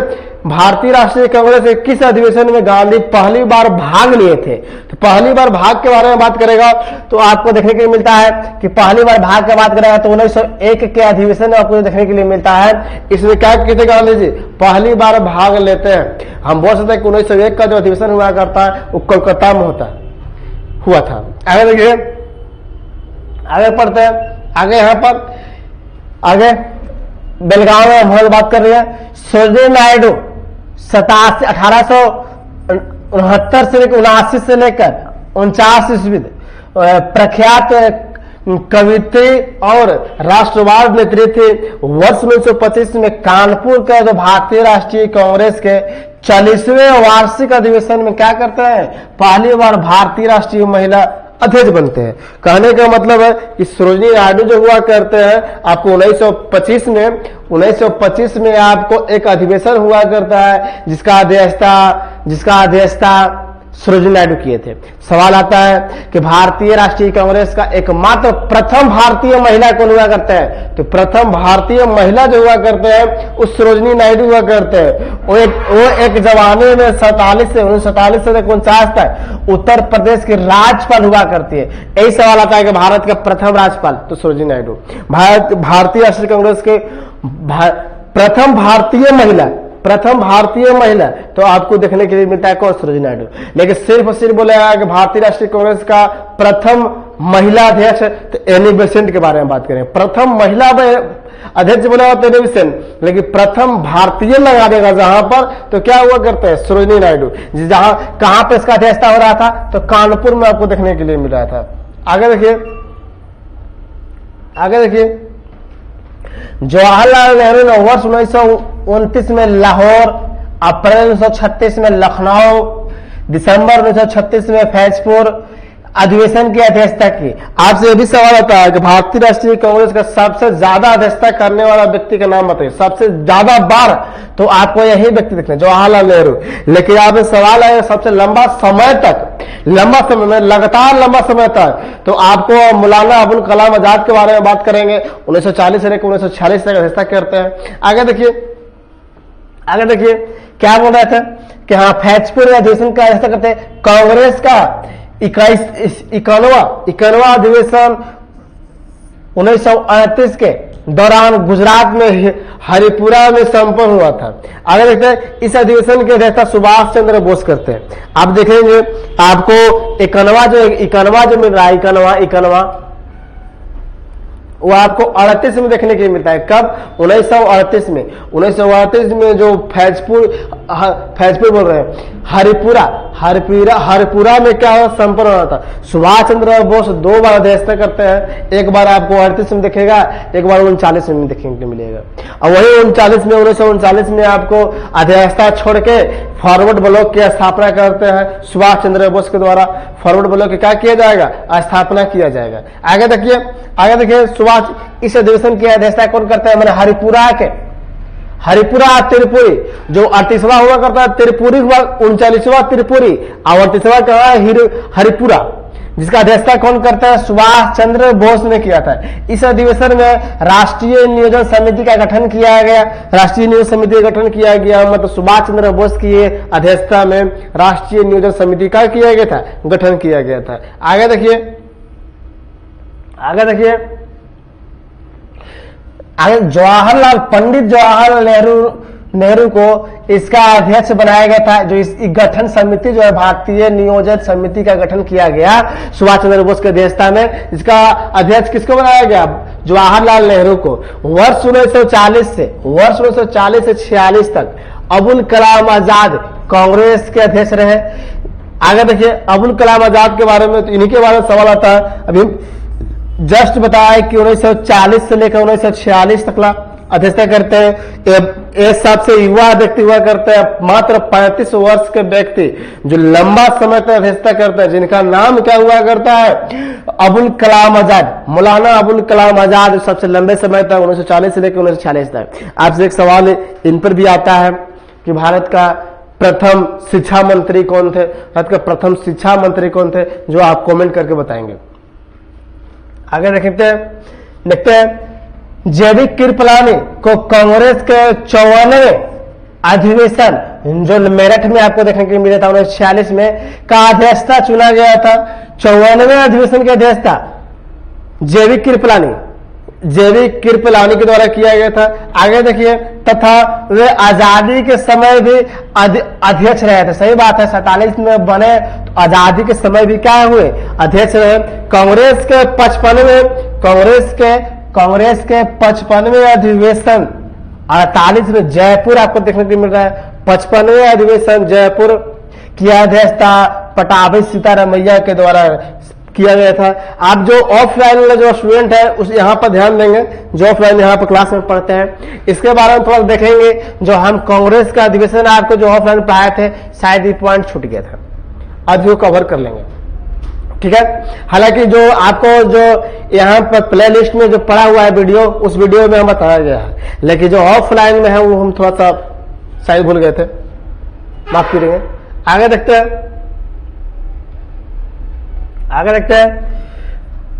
भारतीय राष्ट्रीय कांग्रेस के किस अधिवेशन में गांधी पहली बार भाग लिए थे? तो पहली बार भाग के बारे में बात करेगा तो आपको देखने के लिए मिलता है कि पहली बार भाग की बात करेगा तो 1901 के अधिवेशन में आपको देखने के लिए मिलता है। इसमें क्या किए थे गांधी जी? पहली बार भाग लेते हैं। हम बोल सकते हैं कि 1901 का जो अधिवेशन हुआ करता है वो कोलकाता में हुआ था। आगे देखिए, आगे पढ़ते हैं। आगे यहाँ पर आगे बेलगांव में हम बात कर रहे हैं। सरोजिनी नायडू 1869 से लेकर 79 से लेकर 49 ईस्वी प्रख्यात कवित्री और राष्ट्रवाद नेत्री थे। वर्ष 1925 में कानपुर का जो भारतीय राष्ट्रीय कांग्रेस के 40वें वार्षिक अधिवेशन में क्या करते हैं? पहली बार भारतीय राष्ट्रीय महिला अध्यक्ष बनते हैं। कहने का मतलब है कि सरोजिनी नायडू जो हुआ करते हैं आपको 1925 में आपको एक अधिवेशन हुआ करता है जिसका अध्यक्षता सरोजिनी नायडू किए थे। सवाल आता है कि भारतीय राष्ट्रीय कांग्रेस का एकमात्र प्रथम भारतीय महिला कौन हुआ करते हैं? तो प्रथम भारतीय महिला जो हुआ करते हैं उस सरोजिनी नायडू हुआ करते हैं। वो एक जमाने में 1947 से 49 तक उत्तर प्रदेश की राज्यपाल हुआ करती है। यही सवाल आता है कि भारत का प्रथम राज्यपाल तो सरोजिनी नायडू। भारतीय राष्ट्रीय कांग्रेस के प्रथम भारतीय महिला तो आपको देखने के लिए मिलता है कौन? सरोजिनी नायडू। लेकिन सिर्फ बोलेगा कि भारतीय राष्ट्रीय कांग्रेस का प्रथम महिला अध्यक्ष तो एनी बेसेंट के बारे में बात करें। प्रथम महिला अध्यक्ष बोलेगा तो एनी बेसेंट, लेकिन प्रथम भारतीय लगा देगा जहां पर तो क्या हुआ करते हैं? सरोजिनी नायडू। जहां कहां पर इसका अध्यक्षता हो रहा था? तो कानपुर में आपको देखने के लिए मिल रहा था। आगे देखिए, जवाहरलाल नेहरू ने वर्ष 1929 में लाहौर, अप्रैल 1936 में लखनऊ, दिसंबर 1936 में फैजपुर अधिवेशन की अध्यक्षता की। आपसे यह भी सवाल आता है कि भारतीय राष्ट्रीय कांग्रेस का सबसे ज्यादा अध्यक्षता करने वाला व्यक्ति का नाम बताइए, सबसे ज्यादा बार। तो आपको यही व्यक्ति दिखने जवाहरलाल नेहरू। लेकिन आप सवाल है सबसे लंबा समय में लगातार लंबा समय तक तो आपको मौलाना अबुल कलाम आजाद के बारे में बात करेंगे। 1940 से लेकर 1946 तक अध्यक्षता करते हैं। आगे देखिए क्या बोल रहे थे कि हाँ फैजपुर अधिवेशन का अध्यक्षता करते हैं। कांग्रेस का 51वां अधिवेशन 1938 के दौरान गुजरात में हरिपुरा में संपन्न हुआ था। आगे देखते हैं, इस अधिवेशन की अध्यक्षता सुभाष चंद्र बोस करते हैं। आप देखेंगे आपको इक्यानवा जो मिल रहा है, इक्यानवा वो आपको 38 में देखने के लिए मिलता है। कब? 1938 में। 1938 में जो फैजपुर बोल रहे हैं, हरिपुरा में क्या हुआ? संपन्न होना था। सुभाष चंद्र बोस 2 बार अध्यक्षता करते हैं। एक बार आपको 38 में दिखेगा, एक बार 39 में देखने को मिलेगा। और वही 1939 में आपको अध्यक्षता छोड़ के फॉरवर्ड ब्लॉक की स्थापना करते हैं सुभाष चंद्र बोस के द्वारा। फॉरवर्ड ब्लॉक की क्या किया जाएगा? स्थापना किया जाएगा। आगे देखिए सुभाष इस अधिवेशन की अध्यक्षता कौन करते हैं? मैंने हरिपुरा त्रिपुरी जो 38वां हुआ करता है, त्रिपुरी हुआ 39वां त्रिपुरी और 38वां क्या है? हरिपुरा, जिसका अध्यक्षता कौन करता है? सुभाष चंद्र बोस ने किया था। इस अधिवेशन में राष्ट्रीय नियोजन समिति का गठन किया गया। मतलब सुभाष चंद्र बोस की अध्यक्षता में राष्ट्रीय नियोजन समिति का गठन किया गया था। आगे देखिए पंडित जवाहरलाल नेहरू को इसका अध्यक्ष बनाया गया था। जो इस गठन समिति जो है भारतीय नियोजन समिति का गठन किया गया सुभाष चंद्र बोस की अध्यक्षता में। इसका अध्यक्ष किसको बनाया गया? जवाहरलाल नेहरू को। वर्ष 1940 से 46 तक अबुल कलाम आजाद कांग्रेस के अध्यक्ष रहे। आगे देखिए अबुल कलाम आजाद के बारे में, तो इन्हीं के बारे में सवाल आता है। अभी जस्ट बताया कि 1940 से लेकर 1946 तक अध्यक्षता करते हैं। इस हिसाब से युवा व्यक्ति हुआ करते हैं मात्र 35 वर्ष के व्यक्ति जो लंबा समय तक अध्यक्षता करते हैं, जिनका नाम क्या हुआ करता है, अबुल कलाम आजाद, मौलाना अबुल कलाम आजाद। सबसे लंबे समय तक 1940 से लेकर 1946 तक। आपसे एक सवाल इन पर भी आता है कि भारत का प्रथम शिक्षा मंत्री कौन थे, भारत का प्रथम शिक्षा मंत्री कौन थे, जो आप कमेंट करके बताएंगे। आगे देखते हैं जैविक कृपलानी को कांग्रेस के 54वें अधिवेशन जो मेरठ में आपको देखने के लिए मिला था 1946 में का अध्यक्षता चुना गया था। 54वें अधिवेशन के अध्यक्षता जैविक कृपलानी के द्वारा किया गया था। आगे देखिए, तथा वे आजादी के समय भी अध्यक्ष रहे थे। सही बात है, 47 में बने तो आजादी के समय भी क्या हुए, अध्यक्ष रहे। कांग्रेस के 55वें अधिवेशन 48 में जयपुर आपको देखने को मिल रहा है। 55वें अधिवेशन जयपुर की अध्यक्षता पटाभी सीतारामैया के द्वारा किया गया था। आप जो ऑफलाइन जो स्टूडेंट है उस यहाँ पर ध्यान देंगे, जो ऑफलाइन यहाँ पर क्लास में पढ़ते हैं, इसके बारे में थोड़ा देखेंगे। जो हम कांग्रेस का अधिवेशन आपको जो ऑफलाइन पढ़ाए थे, शायद ये पॉइंट छूट गया था, आज वो कवर कर लेंगे, ठीक है। हालांकि जो आपको जो यहाँ पर प्ले लिस्ट में जो पढ़ा हुआ है वीडियो, उस वीडियो में हम बताया गया है, लेकिन जो ऑफलाइन में है वो हम थोड़ा सा शायद भूल गए थे, माफ करेंगे। आगे देखते हैं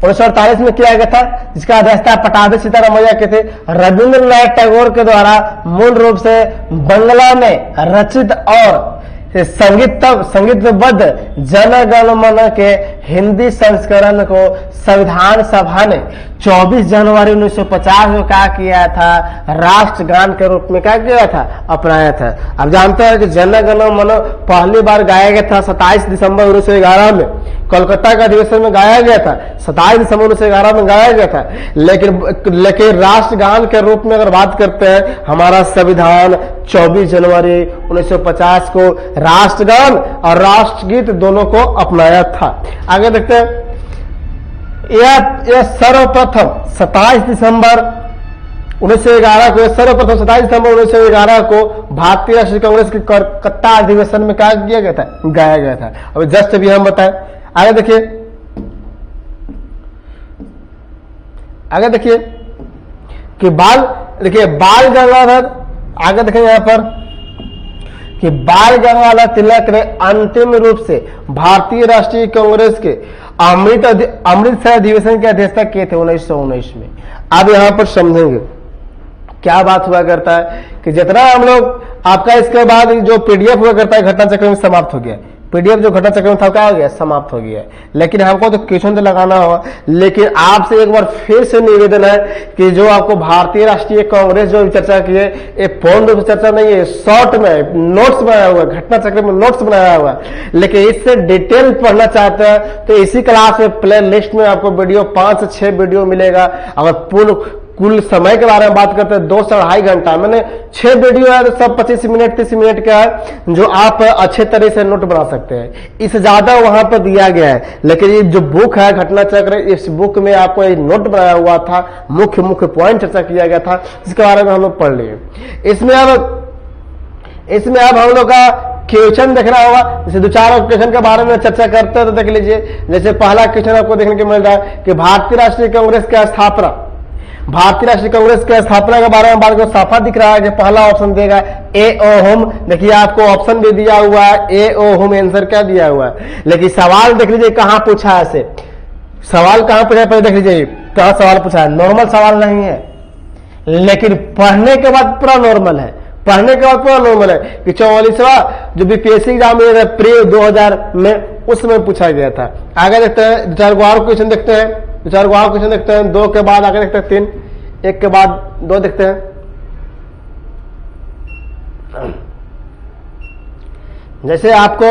1948 में किया गया था, जिसका अध्यक्षता पटाभी सीतारामैया के थे। रविंद्रनाथ टैगोर के द्वारा मूल रूप से बंगला में रचित और संगीतबद्ध जन गण मन के हिंदी संस्करण को संविधान सभा ने 24 जनवरी 1950 में क्या किया था, राष्ट्रगान के रूप में क्या किया था, अपनाया था। अब जानते हैं कि जन गण मन पहली बार गाया गया था 27 दिसंबर 1911 में, कोलकाता का अधिवेशन में गाया गया था। 27 दिसंबर 1911 में गाया गया था। लेकिन राष्ट्रगान के रूप में अगर बात करते हैं, हमारा संविधान 24 जनवरी 1950 को राष्ट्रगान और राष्ट्रगीत दोनों को अपनाया था। आगे देखते हैं, यह सर्वप्रथम 27 दिसंबर 1911 को, सर्वप्रथम 27 दिसंबर 1911 को भारतीय राष्ट्रीय कांग्रेस के कोलकाता अधिवेशन में क्या किया गया था, गाया गया था। अब जस्ट अभी हम बताएं। आगे देखिए कि बाल गंगाधर, आगे देखें यहां पर कि बाल गंगाधर तिलक ने अंतिम रूप से भारतीय राष्ट्रीय कांग्रेस के अमृतसर अधिवेशन की अध्यक्षता किए थे 1919 में। अब यहां पर समझेंगे क्या बात हुआ करता है कि जितना हम लोग आपका इसके बाद जो पीडीएफ हुआ करता है घटना चक्र में समाप्त हो गया। पीडीएफ जो घटना चक्र में था क्या हो गया, समाप्त हो गया। लेकिन हमको तो क्वेश्चन तो लगाना होगा। लेकिन आपसे एक बार फिर से निवेदन है कि जो आपको भारतीय राष्ट्रीय कांग्रेस जो चर्चा की है, ये पूर्ण रूप से चर्चा नहीं है, शॉर्ट में नोट्स बनाया हुआ है, घटना चक्र में नोट्स बनाया हुआ है। लेकिन इससे डिटेल पढ़ना चाहते हैं तो इसी क्लास में प्ले लिस्ट में आपको वीडियो 5 से 6 वीडियो मिलेगा। अगर कुल समय के बारे में बात करते हैं 2 से 2.5 घंटा, मैंने 6 वीडियो है तो सब 25 मिनट 30 मिनट का है, जो आप अच्छे तरह से नोट बना सकते हैं। इससे ज्यादा वहां पर दिया गया है। लेकिन ये जो बुक है घटना चक्र, इस बुक में आपको एक नोट बनाया हुआ था, मुख्य पॉइंट चर्चा किया गया था, जिसके बारे में हम लोग पढ़ लिए। इसमें अब हम लोग का क्वेश्चन देखना होगा। जैसे 2-4 क्वेश्चन के बारे में चर्चा करते हैं तो देख लीजिए। जैसे पहला क्वेश्चन आपको देखने को मिल रहा है कि भारतीय राष्ट्रीय कांग्रेस की स्थापना, भारतीय राष्ट्रीय कांग्रेस की स्थापना के बारे में बात करो, साफा दिख रहा है कि पहला ऑप्शन देगा ए ओ होम। देखिए आपको ऑप्शन भी दिया हुआ है, ए ओ होम आंसर क्या दिया हुआ है। लेकिन सवाल देख लीजिए कहां पूछा है, ऐसे सवाल कहां पूछा है, पहले देख लीजिए कहां सवाल पूछा है। नॉर्मल सवाल नहीं है, लेकिन पढ़ने के बाद पूरा नॉर्मल है, पढ़ने के बाद पूरा नॉर्मल है कि 44वां जो बीपीएससी एग्जाम में प्री 2000 में उसमें पूछा गया था। आगे देखते हैं 2-4 और क्वेश्चन देखते हैं, 2-4 और क्वेश्चन देखते हैं। 2 के बाद आगे देखते हैं 3, 1 के बाद 2 देखते हैं। जैसे आपको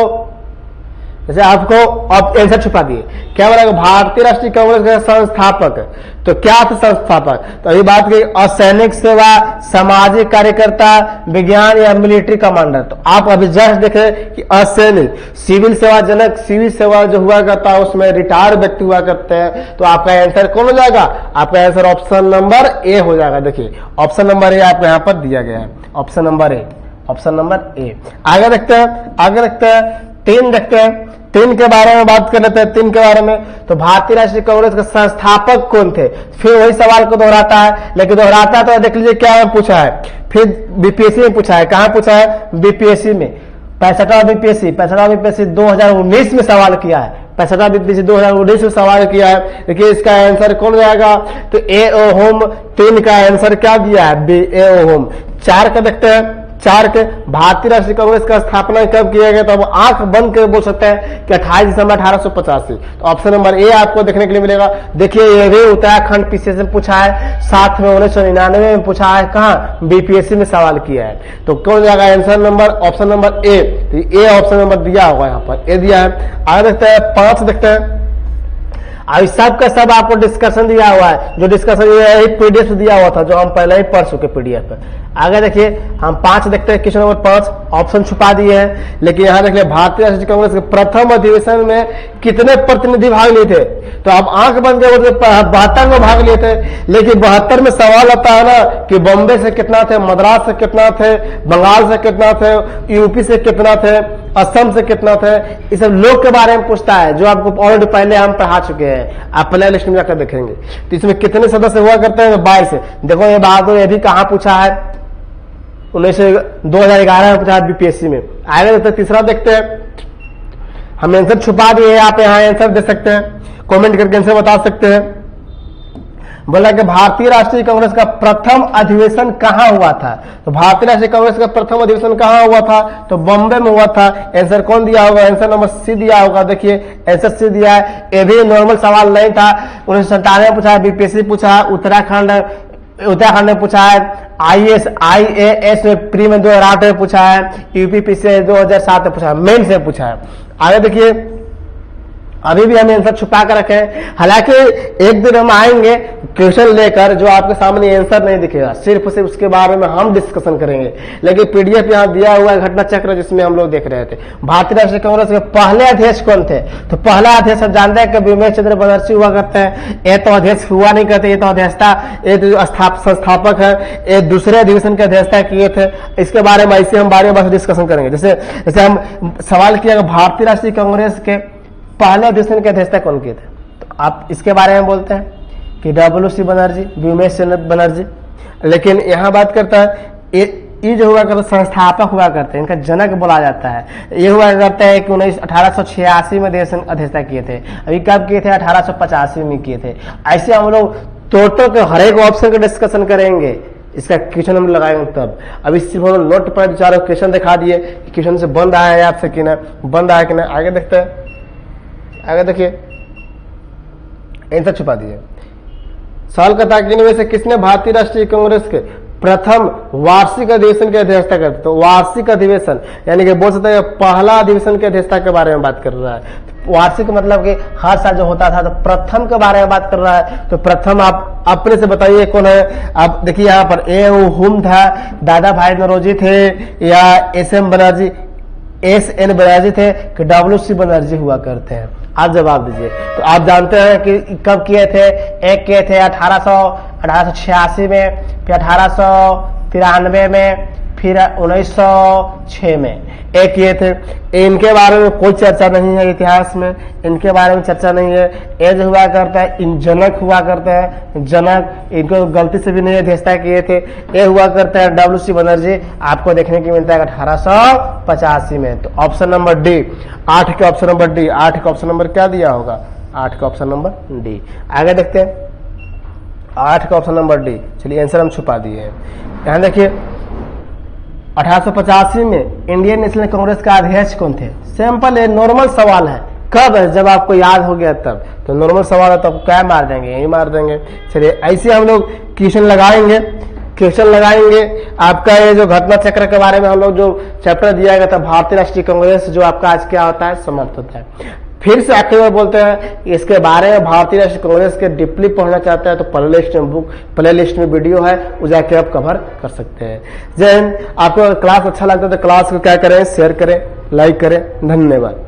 जैसे आपको आप आंसर छुपा दिए, क्या बोला भारतीय राष्ट्रीय कांग्रेस के संस्थापक, तो क्या था संस्थापक, तो अभी बात की असैनिक सेवा, सामाजिक कार्यकर्ता, विज्ञान या मिलिट्री कमांडर। तो आप अभी जस्ट देखे कि असैनिक, सिविल सेवा जनक, सिविल सेवा जो हुआ करता है उसमें रिटायर्ड व्यक्ति हुआ करते हैं, तो आपका आंसर कौन हो जाएगा, आपका आंसर ऑप्शन नंबर ए हो जाएगा। देखिए ऑप्शन नंबर ए आपको यहाँ पर दिया गया है, option number A, option number A. आगे देखते हैं, आगे देखते हैं, 3 देखते हैं, 3 के बारे में बात कर लेते हैं। 3 के बारे में, तो भारतीय राष्ट्रीय कांग्रेस के संस्थापक कौन थे, फिर वही सवाल को दोहराता है, लेकिन दोहराता है तो देख लीजिए क्या पूछा है, फिर बीपीएससी में पूछा है, कहां पूछा है, बीपीएससी में 65वां बीपीएससी 2019 में सवाल किया है, 65वां बीपीएससी 2019 में सवाल किया है। देखिए इसका आंसर कौन हो जाएगा, तो ए ओ होम 3 का आंसर क्या दिया है, बी ए ओ होम। 4 का देखते हैं, 4 के भारतीय राष्ट्रीय कांग्रेस का स्थापना कब किया गया, तो अब आंख बंद कर बोल सकते हैं कि 28 दिसंबर 1885। तो ऑप्शन नंबर ए आपको देखने के लिए मिलेगा। देखिए ये भी उत्तराखंड पीसीएस में पूछा है, साथ में 1999 में पूछा है, कहा बीपीएससी में सवाल किया है। तो कौन जाएगा answer number, option number A. तो ए ऑप्शन नंबर दिया होगा, यहाँ पर ए दिया है। आगे देखते हैं 5 देखते हैं। अभी सब का सब आपको डिस्कशन दिया हुआ है, जो डिस्कशन ये पीडीएफ दिया हुआ था जो हम पहले ही पढ़ चुके पीडीएफ पे। आगे देखिए हम 5 देखते हैं, क्वेश्चन नंबर 5, ऑप्शन छुपा दिए हैं, लेकिन यहाँ देख लिया भारतीय राष्ट्रीय कांग्रेस के प्रथम अधिवेशन में कितने प्रतिनिधि भाग लिए थे, तो आप आंख बंद के 72 में भाग लिए थे, लेकिन 72 में सवाल आता है ना कि बॉम्बे से कितना थे, मद्रास से कितना थे, बंगाल से कितना थे, यूपी से कितना थे, असम से कितना थे, इस सब लोग के बारे में पूछता है, जो आपको ऑलरेडी पहले हम पढ़ा चुके हैं, आप प्ले लिस्ट में जाकर देखेंगे। तो इसमें कितने सदस्य हुआ करते हैं, 22। देखो ये बहादुर ये भी कहां पूछा है, 2011 में पूछा है बीपीएससी में। आगे देखते हैं, तीसरा देखते हैं, हम आंसर छुपा दिए, आप यहाँ आंसर दे सकते हैं, कमेंट करके आंसर बता सकते हैं। बोला कि भारतीय राष्ट्रीय कांग्रेस का प्रथम अधिवेशन कहां हुआ था, तो भारतीय राष्ट्रीय कांग्रेस का प्रथम अधिवेशन कहां हुआ था, तो बॉम्बे में हुआ था। आंसर कौन दिया होगा, आंसर नंबर सी दिया होगा। देखिए आंसर सी दिया है, ये भी नॉर्मल सवाल नहीं था, 1997 में पूछा है, बीपीएससी पूछा है, उत्तराखंड में पूछा है, IAS में प्री में 2008 में पूछा है, यूपी से 2007 में पूछा है, मेन से पूछा है। आगे देखिए अभी भी हम आंसर छुपा कर रखे हैं, हालांकि एक दिन हम आएंगे क्वेश्चन लेकर जो आपके सामने आंसर नहीं दिखेगा, सिर्फ उसके बारे में हम डिस्कशन करेंगे, लेकिन पीडीएफ यहाँ दिया हुआ है घटना चक्र जिसमें हम लोग देख रहे थे। भारतीय राष्ट्रीय कांग्रेस के पहले अध्यक्ष कौन थे, तो पहला अध्यक्ष आप जानते हैं कि विमेश चंद्र बनर्जी हुआ करते हैं। ये तो अध्यक्ष हुआ नहीं करते, ये तो अध्यक्षता, ये तो संस्थापक है, ये दूसरे अधिवेशन की अध्यक्षता किए थे। इसके बारे में ऐसे हम बारे में डिस्कशन करेंगे। जैसे हम सवाल किया भारतीय राष्ट्रीय कांग्रेस के पहले अधिवेशन की अध्यक्षता कौन किए थे, तो आप इसके बारे में बोलते हैं कि WC बनर्जी, विमेश चंद्र बनर्जी। लेकिन यहाँ बात करता है ये जो हुआ करता संस्थापक हुआ करते हैं, इनका जनक बोला जाता है। ये हुआ करता है कि 1886 में अधिवेशन अध्यक्षता किए थे। अभी कब किए थे, 1885 में किए थे। ऐसे हम लोग टोटल के हर एक ऑप्शन का डिस्कशन करेंगे, इसका क्वेश्चन हम लगाएंगे तब। अभी सिर्फ हम नोट पर चारों क्वेश्चन दिखा दिए, क्वेश्चन से बंद आया है आपसे कि ना, बंद आया कि ना। आगे देखते हैं, आगे देखिए आंसर छुपा दिए। सवाल करता है कि इनमें से किसने भारतीय राष्ट्रीय कांग्रेस के प्रथम वार्षिक अधिवेशन की अध्यक्षता करते, तो वार्षिक अधिवेशन यानी कि बोल सकते हैं पहला अधिवेशन की अध्यक्षता के बारे में बात कर रहा है। वार्षिक मतलब कि हर साल जो होता था, तो प्रथम के बारे में बात कर रहा है। तो प्रथम आप अपने से बताइए कौन है। आप देखिए यहाँ पर ए हुम था, दादा भाई नौरोजी थे, या SM बनर्जी, SN बनर्जी थे, कि WC बनर्जी हुआ करते हैं। आप जवाब दीजिए। तो आप जानते हैं कि कब किए थे, एक किए थे 1886 में, फिर 1893 में, फिर 1906 में एक किए थे। इनके बारे में कोई चर्चा नहीं है इतिहास में, इनके बारे में चर्चा नहीं है। ये जो हुआ करता है इन जनक हुआ करते हैं, जनक, इनको गलती से भी नहीं अध्यक्षता किए थे। ये हुआ करता है WC बनर्जी, आपको देखने को मिलता है 1885 में। तो ऑप्शन नंबर डी, 8 के ऑप्शन नंबर डी, 8 का ऑप्शन नंबर क्या दिया होगा, 8 का ऑप्शन नंबर डी। आगे देखते हैं 8 का ऑप्शन नंबर डी। चलिए आंसर हम छुपा दिए हैं। यहाँ देखिए 1885 में इंडियन नेशनल कांग्रेस का अध्यक्ष कौन थे। सिंपल है, नॉर्मल सवाल है। कब है, जब आपको याद हो गया तब। तो नॉर्मल सवाल है तो क्या मार देंगे, यही मार देंगे। चलिए ऐसे हम लोग क्वेश्चन लगाएंगे। क्वेश्चन लगाएंगे। आपका ये जो घटना चक्र के बारे में हम लोग जो चैप्टर दिया गया था, भारतीय राष्ट्रीय कांग्रेस, जो आपका आज क्या होता है, समाप्त होता है। फिर से आखिर में बोलते हैं इसके बारे में भारतीय राष्ट्रीय कांग्रेस के डीपली पढ़ना चाहते हैं तो प्ले लिस्ट में वीडियो है, वो जाके आप कवर कर सकते हैं। जय हिंद। आपको क्लास अच्छा लगता है तो क्लास को क्या करें, शेयर करें, लाइक करें। धन्यवाद।